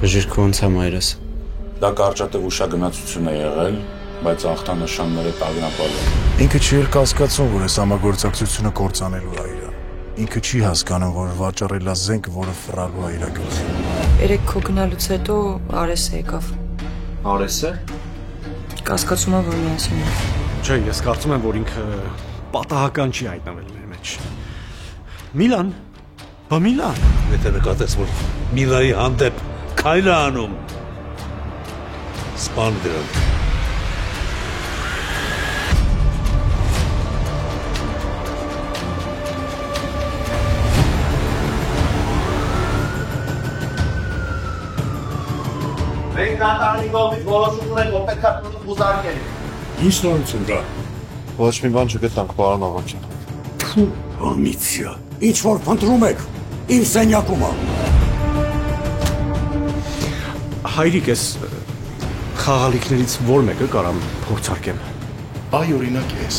Բժիշկը ոնց է մայրս։ Դա կարճատև ուշագնացություն է եղել, բայց ախտանշանները տագնապալ են։ Ինքը չի էլ կասկածում, որ այս համագործակցությունը կործանելու է իրան։ Ինքը չի հասկանում, որ վաճառելա զենք, որը ֆռալու է իր գլխին։ Երեք քո գնալուց հետո Արեսը եկավ։ Արեսը։ Կասկածում եմ, որ միասին է։ Չէ, ես կարծում եմ, որ ինքը պատահական չի հայտնվել մեր մեջ։ Միլան, բա Միլան։ Եթե նկատես, որ Միլայի հանդեպ քայլ է անում, սպան դրան։ Մենք կատարանի կողմից որոշում ունենք, որ պետք է բուզարկել։ Ինչ նորություն կա։ Ոչ մի բան չգտանք, պարոն Ավագյան։ Ամիցիա։ Ինչ որ փնտրում եք, իմ սենյակում է։ Հայրիկ, ես խաղալիքներից որ մեկը կարամ փորձարկեմ։ Այ օրինակ ես։